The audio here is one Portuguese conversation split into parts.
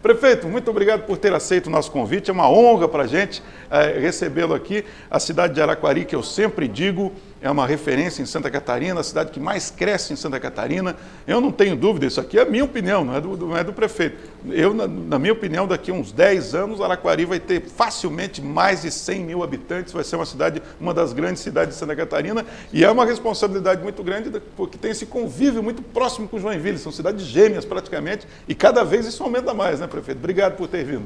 Prefeito, muito obrigado por ter aceito o nosso convite. É uma honra para a gente recebê-lo aqui. A cidade de Araquari, que eu sempre digo, é uma referência em Santa Catarina, a cidade que mais cresce em Santa Catarina. Eu não tenho dúvida, isso aqui é a minha opinião, não é do prefeito. Eu, na minha opinião, daqui a uns 10 anos, Araquari vai ter facilmente mais de 100 mil habitantes, vai ser uma das grandes cidades de Santa Catarina, e é uma responsabilidade muito grande, porque tem esse convívio muito próximo com Joinville, são cidades gêmeas praticamente, e cada vez isso aumenta mais, né, prefeito? Obrigado por ter vindo.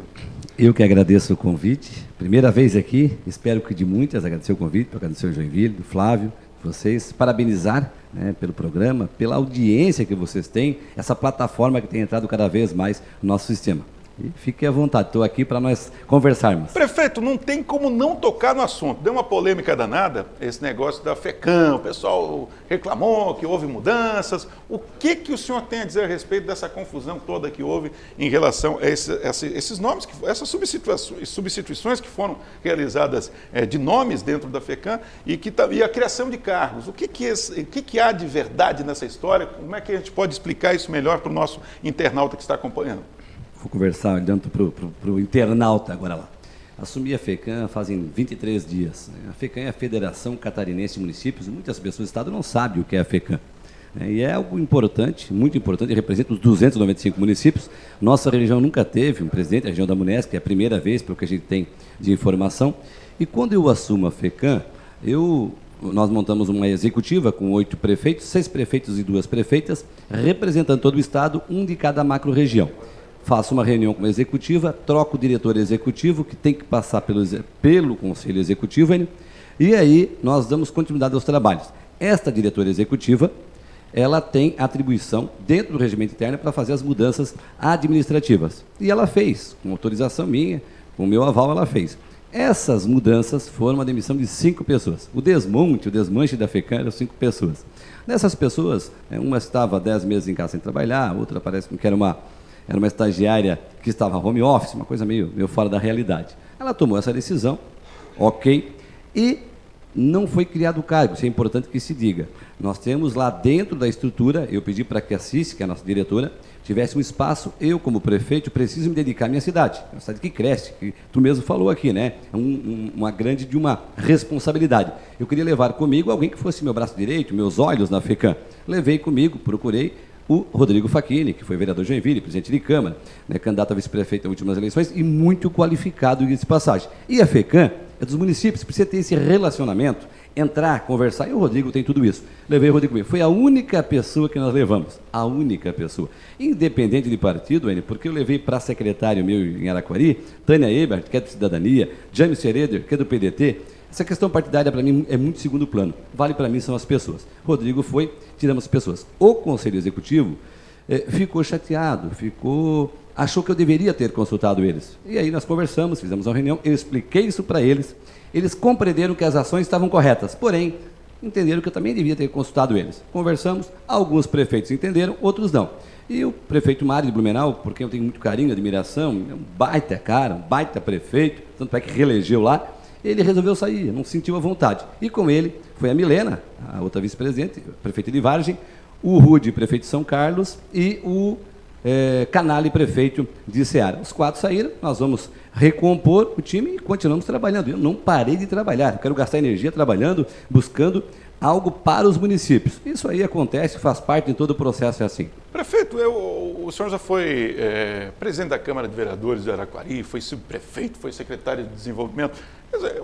Eu que agradeço o convite, primeira vez aqui, espero que de muitas, agradecer o convite, para agradecer o Joinville, do Flávio, vocês, parabenizar, né, pelo programa, pela audiência que vocês têm, essa plataforma que tem entrado cada vez mais no nosso sistema. E fique à vontade, estou aqui para nós conversarmos. Prefeito, não tem como não tocar no assunto. Deu uma polêmica danada, esse negócio da FECAM, o pessoal reclamou que houve mudanças. O que o senhor tem a dizer a respeito dessa confusão toda que houve em relação a esses nomes, essas substituições que foram realizadas de nomes dentro da FECAM e a criação de cargos? O que há de verdade nessa história? Como é que a gente pode explicar isso melhor para o nosso internauta que está acompanhando? Vou conversar olhando para o internauta agora lá. Assumi a FECAM fazem 23 dias. A FECAM é a Federação Catarinense de Municípios, e muitas pessoas do Estado não sabem o que é a FECAM. E é algo importante, muito importante, representa os 295 municípios. Nossa região nunca teve um presidente, a região da Munesc, é a primeira vez, pelo que a gente tem de informação. E quando eu assumo a FECAM, nós montamos uma executiva com 8 prefeitos, 6 prefeitos e 2 prefeitas, representando todo o Estado, um de cada macro-região. Faço uma reunião com a executiva, troco o diretor executivo, que tem que passar pelo Conselho Executivo, e aí nós damos continuidade aos trabalhos. Esta diretora executiva, ela tem atribuição dentro do regimento interno para fazer as mudanças administrativas. E ela fez, com autorização minha, com o meu aval, ela fez. Essas mudanças foram a demissão de 5 pessoas. O desmanche da FECAM eram 5 pessoas. Dessas pessoas, uma estava 10 meses em casa sem trabalhar, outra parece que era uma estagiária que estava home office, uma coisa meio fora da realidade. Ela tomou essa decisão, ok, e não foi criado o cargo, isso é importante que se diga. Nós temos lá dentro da estrutura, eu pedi para que a Cici, que é a nossa diretora, tivesse um espaço, eu como prefeito preciso me dedicar à minha cidade, uma cidade que cresce, que tu mesmo falou aqui, né? Uma grande de uma responsabilidade. Eu queria levar comigo alguém que fosse meu braço direito, meus olhos na FECAM. Levei comigo, procurei o Rodrigo Facchini, que foi vereador de Joinville, presidente de Câmara, né, candidato a vice-prefeito nas últimas eleições e muito qualificado de passagem. E a FECAM é dos municípios, precisa ter esse relacionamento, entrar, conversar, e o Rodrigo tem tudo isso. Levei o Rodrigo comigo. Foi a única pessoa que nós levamos, a única pessoa. Independente de partido, porque eu levei para secretário meu em Araquari, Tânia Ebert, que é do Cidadania, James Sereder, que é do PDT. Essa questão partidária, para mim, é muito segundo plano. Vale para mim são as pessoas. Rodrigo foi, tiramos as pessoas. O Conselho Executivo ficou chateado, achou que eu deveria ter consultado eles. E aí nós conversamos, fizemos uma reunião, eu expliquei isso para eles, eles compreenderam que as ações estavam corretas, porém, entenderam que eu também devia ter consultado eles. Conversamos, alguns prefeitos entenderam, outros não. E o prefeito Mário de Blumenau, por quem eu tenho muito carinho, admiração, é um baita cara, um baita prefeito, tanto é que reelegeu lá, ele resolveu sair, não sentiu a vontade. E com ele foi a Milena, a outra vice-presidente, prefeita de Vargem, o Rude, prefeito de São Carlos, e o Canali, prefeito de Ceará. Os 4 saíram, nós vamos recompor o time e continuamos trabalhando. Eu não parei de trabalhar, eu quero gastar energia trabalhando, buscando algo para os municípios. Isso aí acontece, faz parte de todo o processo, é assim. Prefeito, o senhor já foi presidente da Câmara de Vereadores de Araquari, foi subprefeito, foi secretário de Desenvolvimento. Quer dizer,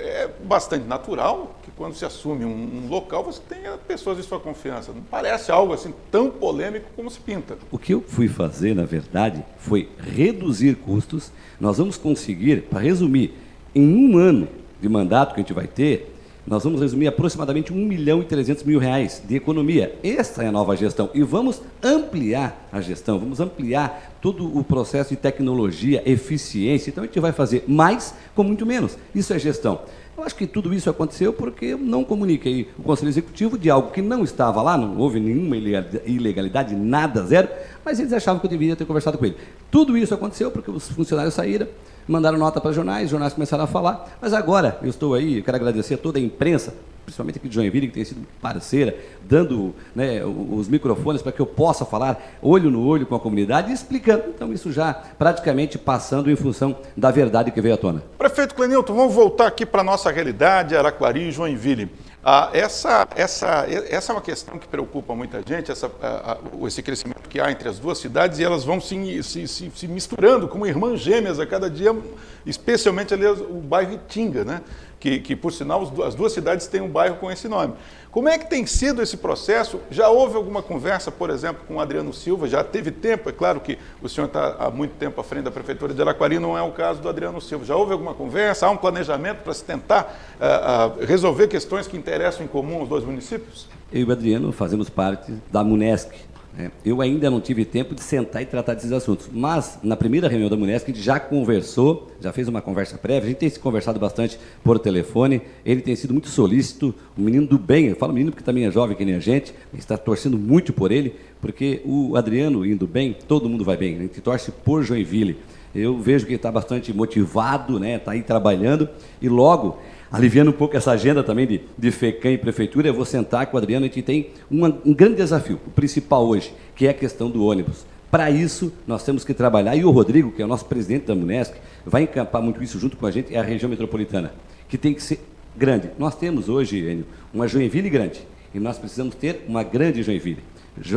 é bastante natural que quando se assume um local, você tenha pessoas de sua confiança. Não parece algo assim tão polêmico como se pinta. O que eu fui fazer, na verdade, foi reduzir custos. Nós vamos conseguir, para resumir, em um ano de mandato que a gente vai ter, nós vamos resumir aproximadamente R$1.300.000 de economia. Esta é a nova gestão. E vamos ampliar a gestão, vamos ampliar todo o processo de tecnologia, eficiência. Então, a gente vai fazer mais com muito menos. Isso é gestão. Eu acho que tudo isso aconteceu porque eu não comuniquei o Conselho Executivo de algo que não estava lá, não houve nenhuma ilegalidade, nada, zero, mas eles achavam que eu deveria ter conversado com ele. Tudo isso aconteceu porque os funcionários saíram, mandaram nota para jornais, os jornais começaram a falar, mas agora eu estou aí, eu quero agradecer a toda a imprensa, principalmente aqui de Joinville, que tem sido parceira, dando, né, os microfones para que eu possa falar olho no olho com a comunidade e explicando. Então, isso já praticamente passando em função da verdade que veio à tona. Prefeito Clenilton, vamos voltar aqui para a nossa realidade, Araquari e Joinville. Essa é uma questão que preocupa muita gente, esse crescimento que há entre as duas cidades, e elas vão se misturando como irmãs gêmeas a cada dia, especialmente ali o bairro Itinga, né? Que por sinal, as duas cidades têm um bairro com esse nome. Como é que tem sido esse processo? Já houve alguma conversa, por exemplo, com o Adriano Silva? Já teve tempo? É claro que o senhor está há muito tempo à frente da Prefeitura de Araquari, não é o caso do Adriano Silva. Já houve alguma conversa? Há um planejamento para se tentar resolver questões que interessam em comum aos dois municípios? Eu e o Adriano fazemos parte da Munesc. Eu ainda não tive tempo de sentar e tratar desses assuntos, mas na primeira reunião da Munesc a gente já conversou, já fez uma conversa prévia, a gente tem se conversado bastante por telefone, ele tem sido muito solícito, um menino do bem, eu falo menino porque também é jovem que nem a gente está torcendo muito por ele, porque o Adriano indo bem, todo mundo vai bem, a gente torce por Joinville. Eu vejo que ele está bastante motivado, né, está aí trabalhando e logo, aliviando um pouco essa agenda também de FECAM e Prefeitura, eu vou sentar com o Adriano, a gente tem um grande desafio, o principal hoje, que é a questão do ônibus. Para isso, nós temos que trabalhar, e o Rodrigo, que é o nosso presidente da Munesc, vai encampar muito isso junto com a gente, é a região metropolitana, que tem que ser grande. Nós temos hoje, Enio, uma Joinville grande, e nós precisamos ter uma grande Joinville.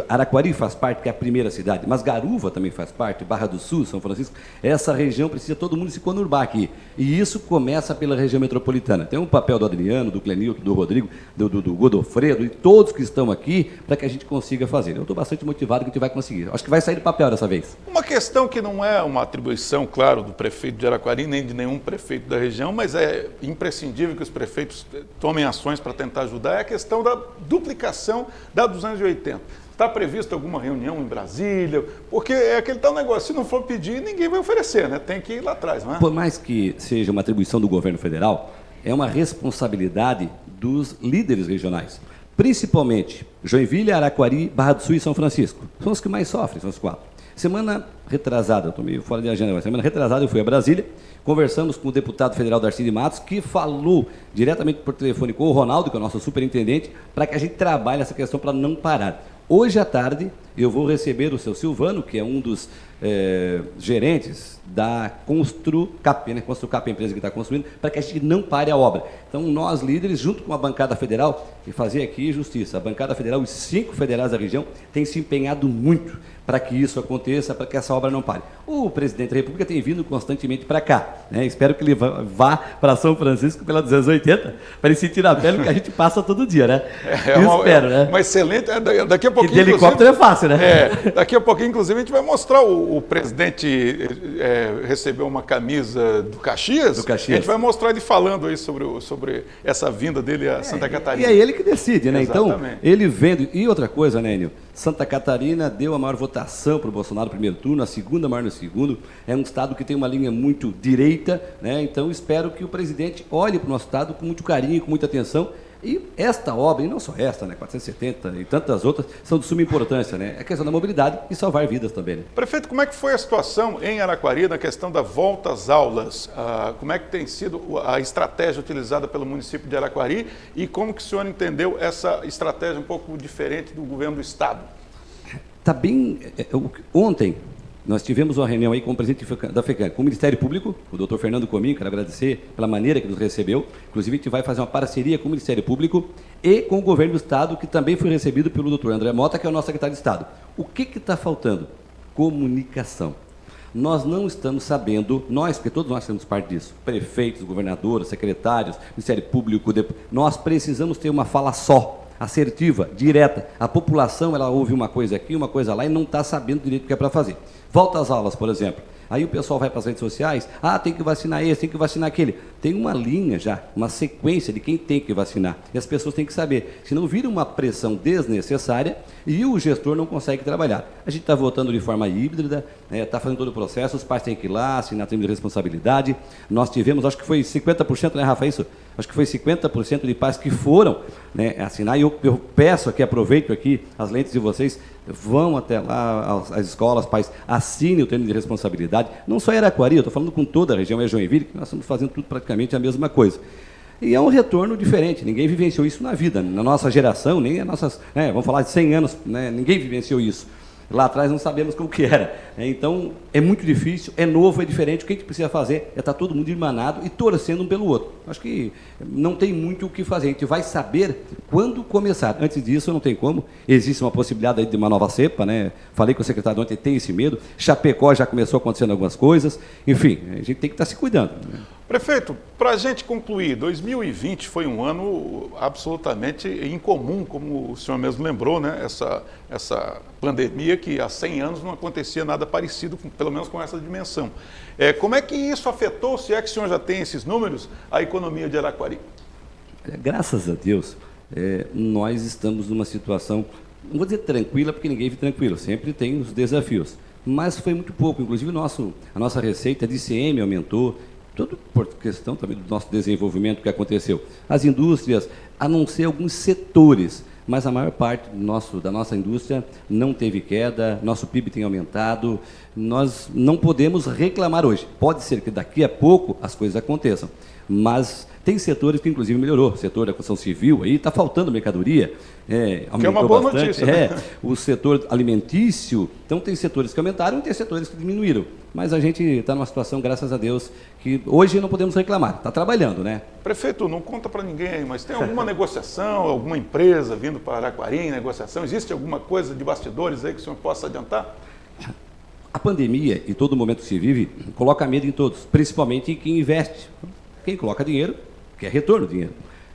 Araquari faz parte, que é a primeira cidade, mas Garuva também faz parte, Barra do Sul, São Francisco. Essa região precisa todo mundo se conurbar aqui. E isso começa pela região metropolitana. Tem um papel do Adriano, do Clenilton, do Rodrigo, do Godofredo e todos que estão aqui para que a gente consiga fazer. Eu estou bastante motivado que a gente vai conseguir. Acho que vai sair do papel dessa vez. Uma questão que não é uma atribuição, claro, do prefeito de Araquari, nem de nenhum prefeito da região, mas é imprescindível que os prefeitos tomem ações para tentar ajudar, é a questão da duplicação da 280. Está prevista alguma reunião em Brasília? Porque é aquele tal negócio, se não for pedir, ninguém vai oferecer, né? Tem que ir lá atrás, não é? Por mais que seja uma atribuição do governo federal, é uma responsabilidade dos líderes regionais. Principalmente Joinville, Araquari, Barra do Sul e São Francisco. São os que mais sofrem, são os 4. Semana retrasada, eu estou meio fora de agenda, mas semana retrasada eu fui a Brasília, conversamos com o deputado federal Darcy de Matos, que falou diretamente por telefone com o Ronaldo, que é o nosso superintendente, para que a gente trabalhe essa questão para não parar. Hoje à tarde, eu vou receber o seu Silvano, que é um dos gerentes da Construcap, né? Construcap é a empresa que está construindo, para que a gente não pare a obra. Então, nós líderes, junto com a bancada federal, e fazer aqui justiça, a bancada federal, os 5 federais da região, têm se empenhado muito para que isso aconteça, para que essa obra não pare. O presidente da República tem vindo constantemente para cá, né? Espero que ele vá para São Francisco pela 280, para ele sentir a pele que a gente passa todo dia, né? Espero, né? Uma excelente... Daqui a pouquinho... Que de helicóptero é fácil, né? Daqui a pouquinho, inclusive, a gente vai mostrar o presidente recebeu uma camisa do Caxias. A gente vai mostrar ele falando aí sobre essa vinda dele a Santa Catarina. E é ele que decide, né? Exatamente. Então, ele vendo... E outra coisa, né, Enio? Santa Catarina deu a maior votação para o Bolsonaro no primeiro turno, a segunda maior no segundo. É um estado que tem uma linha muito direita, né? Então, espero que o presidente olhe para o nosso estado com muito carinho, com muita atenção. E esta obra, e não só esta, né, 470 e tantas outras, são de suma importância, né? É a questão da mobilidade e salvar vidas também, né? Prefeito, como é que foi a situação em Araquari na questão da volta às aulas? Como é que tem sido a estratégia utilizada pelo município de Araquari e como que o senhor entendeu essa estratégia um pouco diferente do governo do estado? Está bem... Ontem... Nós tivemos uma reunião aí com o presidente da FECAM, com o Ministério Público, o doutor Fernando Cominho, quero agradecer pela maneira que nos recebeu. Inclusive, a gente vai fazer uma parceria com o Ministério Público e com o governo do Estado, que também foi recebido pelo doutor André Mota, que é o nosso secretário de Estado. O que está faltando? Comunicação. Nós não estamos sabendo, porque todos nós temos parte disso, prefeitos, governadores, secretários, Ministério Público, nós precisamos ter uma fala só, assertiva, direta. A população, ela ouve uma coisa aqui, uma coisa lá e não está sabendo direito o que é para fazer. Volta às aulas, por exemplo. Aí o pessoal vai para as redes sociais, tem que vacinar esse, tem que vacinar aquele. Tem uma linha já, uma sequência de quem tem que vacinar. E as pessoas têm que saber. Senão vira uma pressão desnecessária e o gestor não consegue trabalhar. A gente está votando de forma híbrida, está fazendo todo o processo, os pais têm que ir lá, assinar termo de responsabilidade. Nós tivemos, acho que foi 50%, né, Rafa, isso? Acho que foi 50% de pais que foram, né, assinar. E eu peço aqui, aproveito aqui as lentes de vocês, vão até lá, as escolas, pais, assinem o termo de responsabilidade. Não só Araquari, eu estou falando com toda a região, é Joinville, que nós estamos fazendo tudo praticamente a mesma coisa. E é um retorno diferente, ninguém vivenciou isso na vida, na nossa geração, nem as nossas, vamos falar de 100 anos, ninguém vivenciou isso. Lá atrás não sabemos como que era. Então, é muito difícil, é novo, é diferente. O que a gente precisa fazer é estar todo mundo irmanado e torcendo um pelo outro. Acho que não tem muito o que fazer. A gente vai saber quando começar. Antes disso, não tem como. Existe uma possibilidade aí de uma nova cepa, né? Falei com o secretário ontem, tem esse medo. Chapecó já começou acontecendo algumas coisas. Enfim, a gente tem que estar se cuidando. Prefeito, para a gente concluir, 2020 foi um ano absolutamente incomum, como o senhor mesmo lembrou, né? Essa pandemia que há 100 anos não acontecia nada parecido, pelo menos com essa dimensão. Como é que isso afetou, se é que o senhor já tem esses números, a economia de Araquari? Graças a Deus, nós estamos numa situação, não vou dizer tranquila, porque ninguém vive tranquilo, sempre tem os desafios, mas foi muito pouco. Inclusive a nossa receita de ICM aumentou, tudo por questão também do nosso desenvolvimento que aconteceu. As indústrias, a não ser alguns setores, mas a maior parte da nossa indústria não teve queda, nosso PIB tem aumentado, nós não podemos reclamar hoje. Pode ser que daqui a pouco as coisas aconteçam, mas tem setores que inclusive melhorou. O setor da construção civil, aí está faltando mercadoria, aumentou que é uma boa bastante. Notícia, né? O setor alimentício, então tem setores que aumentaram e tem setores que diminuíram. Mas a gente está numa situação, graças a Deus, que hoje não podemos reclamar, está trabalhando, né? Prefeito, não conta para ninguém aí, mas tem alguma negociação, alguma empresa vindo para Araquari em negociação? Existe alguma coisa de bastidores aí que o senhor possa adiantar? A pandemia e todo momento que se vive coloca medo em todos, principalmente em quem investe. Quem coloca dinheiro quer retorno do dinheiro.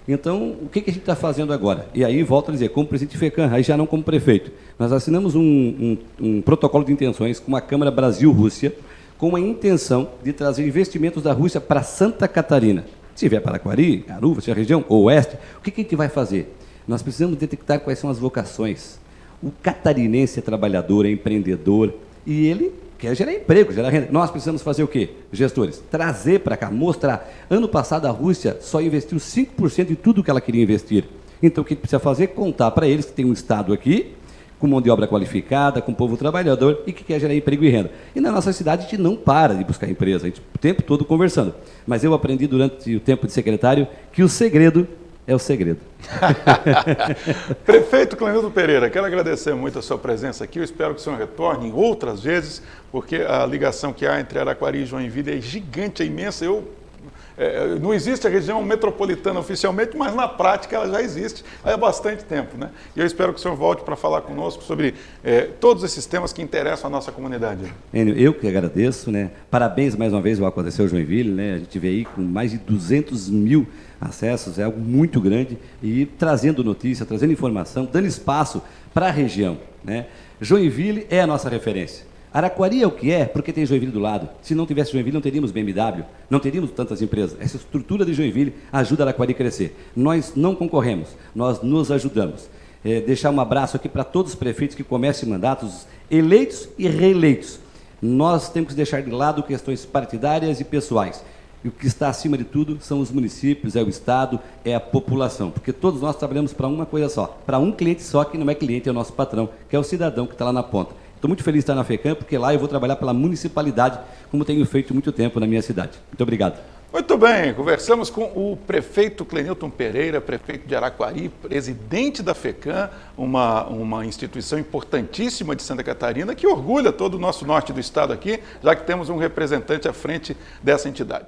Então, o que a gente está fazendo agora? E aí, volto a dizer, como presidente de FECAM, aí já não como prefeito, nós assinamos um protocolo de intenções com a Câmara Brasil-Rússia, com a intenção de trazer investimentos da Rússia para Santa Catarina. Se vier para Araquari, Aruva, se a região, ou oeste, o que a gente vai fazer? Nós precisamos detectar quais são as vocações. O catarinense é trabalhador, é empreendedor, e ele quer gerar emprego, gerar renda. Nós precisamos fazer o quê? Gestores, trazer para cá, mostrar. Ano passado a Rússia só investiu 5% de tudo que ela queria investir. Então o que precisa fazer? Contar para eles que tem um Estado aqui, com mão de obra qualificada, com povo trabalhador e que quer gerar emprego e renda. E na nossa cidade a gente não para de buscar empresa, a gente o tempo todo conversando. Mas eu aprendi durante o tempo de secretário que o segredo é o segredo. Prefeito Clenilton Pereira, quero agradecer muito a sua presença aqui. Eu espero que o senhor retorne em outras vezes, porque a ligação que há entre Araquari e Joinville é gigante, é imensa. Não existe a região metropolitana oficialmente, mas na prática ela já existe há bastante tempo, né? E eu espero que o senhor volte para falar conosco sobre todos esses temas que interessam a nossa comunidade. Enio, eu que agradeço, né? Parabéns mais uma vez ao Aconteceu Joinville, né? A gente vê aí com mais de 200 mil acessos, é algo muito grande, e trazendo notícia, trazendo informação, dando espaço para a região, né? Joinville é a nossa referência. Araquari é o que é, porque tem Joinville do lado. Se não tivesse Joinville, não teríamos BMW, não teríamos tantas empresas. Essa estrutura de Joinville ajuda a Araquari a crescer. Nós não concorremos, nós nos ajudamos. Deixar um abraço aqui para todos os prefeitos que começam mandatos, eleitos e reeleitos. Nós temos que deixar de lado questões partidárias e pessoais. E o que está acima de tudo são os municípios, é o Estado, é a população. Porque todos nós trabalhamos para uma coisa só, para um cliente só, que não é cliente, é o nosso patrão, que é o cidadão que está lá na ponta. Estou muito feliz de estar na FECAM, porque lá eu vou trabalhar pela municipalidade, como tenho feito muito tempo na minha cidade. Muito obrigado. Muito bem, conversamos com o prefeito Clenilton Pereira, prefeito de Araquari, presidente da FECAM, uma instituição importantíssima de Santa Catarina, que orgulha todo o nosso norte do estado aqui, já que temos um representante à frente dessa entidade.